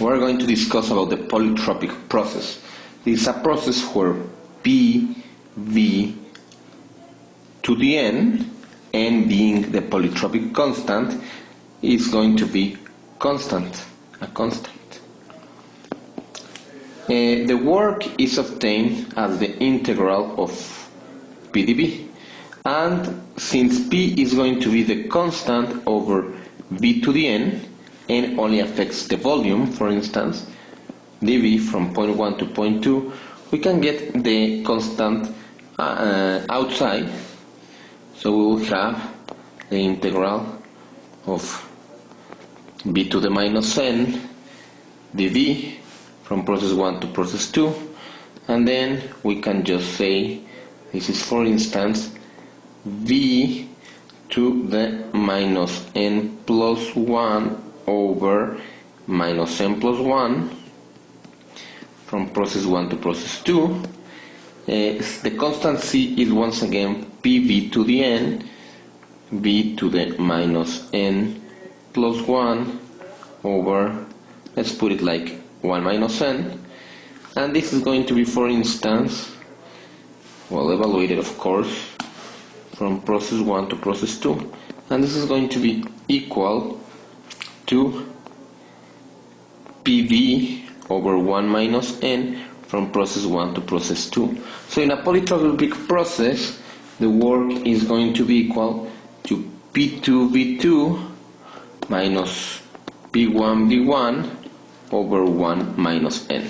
we're going to discuss about the polytropic process. This is a process where P, V to the n being the polytropic constant, is going to be a constant. The work is obtained as the integral of P dV, and since P is going to be the constant over V to the n only affects the volume, for instance, dV from point 1 to point 2, we can get the constant outside, so we will have the integral of V to the minus n dV from process 1 to process 2, and then we can just say this is, for instance, V to the minus n plus 1 over minus n plus 1 from process 1 to process 2. The constant C is once again PV to the n, V to the minus n plus 1 over, let's put it like 1 minus n, and this is going to be, for instance, well, evaluated of course from process 1 to process 2, and this is going to be equal to PV over 1 minus n from process 1 to process 2. So in a polytropic process, the work is going to be equal to P2V2 minus P1V1 over 1 minus n.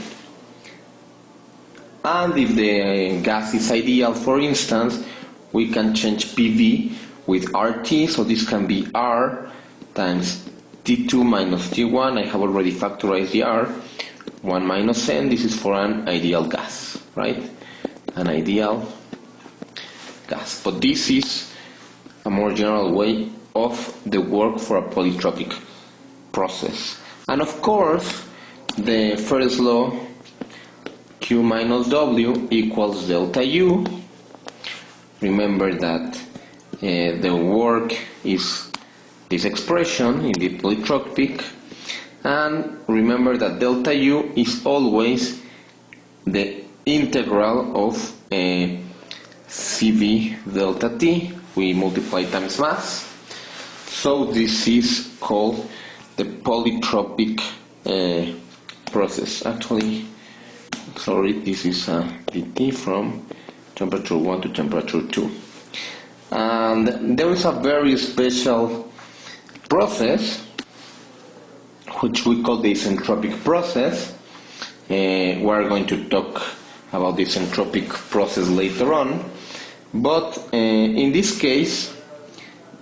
And if the gas is ideal, for instance, we can change PV with RT, so this can be R times T2 minus T1. I have already factorized the R. 1 minus n, this is for an ideal gas, right? An ideal gas. But this is a more general way of the work for a polytropic process. And of course, the first law, Q minus W equals delta U. Remember that the work is this expression in the polytropic, and remember that delta U is always the integral of CV delta T. We multiply times mass, so this is called the polytropic process. Actually, sorry, this is dT from temperature 1 to temperature 2. And there is a very special process which we call the isentropic process. We're going to talk about the isentropic process later on, but in this case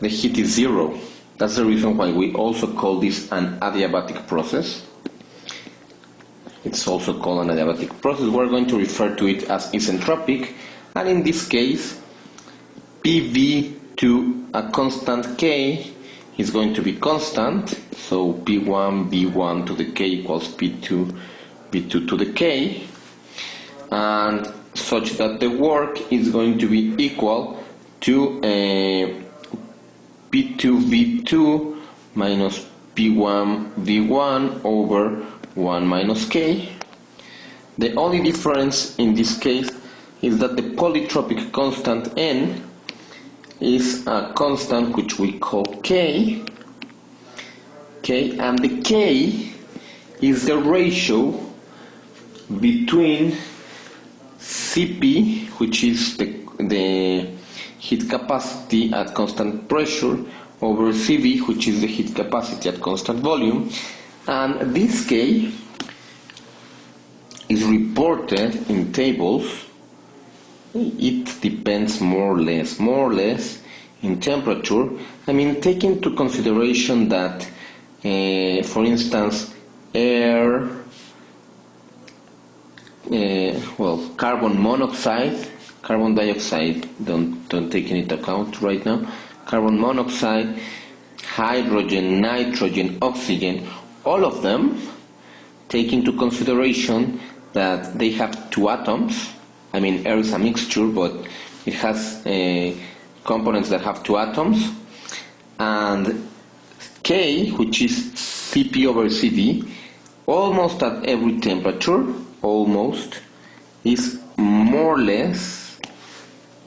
the heat is zero. That's the reason why we also call this an adiabatic process. It's also called an adiabatic process. We're going to refer to it as isentropic, and in this case PV to a constant K is going to be constant, so P1 V1 to the K equals P2 V2 to the K, and such that the work is going to be equal to P2 V2 minus P1 V1 over 1 minus K. The only difference in this case is that the polytropic constant N is a constant which we call K, and the K is the ratio between Cp, which is the heat capacity at constant pressure, over Cv, which is the heat capacity at constant volume, and this K is reported in tables. It depends more or less in temperature. I mean, take into consideration that, for instance, air, carbon monoxide, carbon dioxide, don't take into account right now. Carbon monoxide, hydrogen, nitrogen, oxygen, all of them take into consideration that they have two atoms. I mean, air is a mixture, but it has components that have two atoms, and K, which is Cp over Cv, almost at every temperature, almost, is more or less,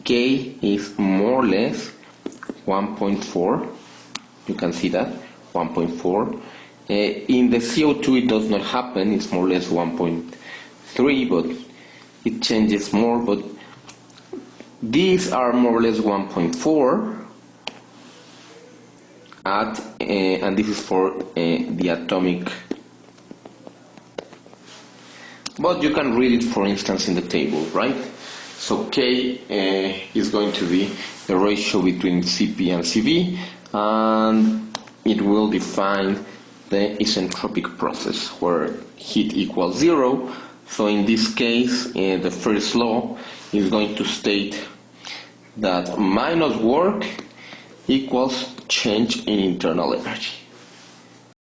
K is more or less 1.4, you can see that, 1.4. In the CO2 it does not happen, it's more or less 1.3, but it changes more, but these are more or less 1.4 at, and this is for the atomic, but you can read it for instance in the table, right? So K is going to be the ratio between Cp and Cv, and it will define the isentropic process where heat equals 0. So in this case, the first law is going to state that minus work equals change in internal energy.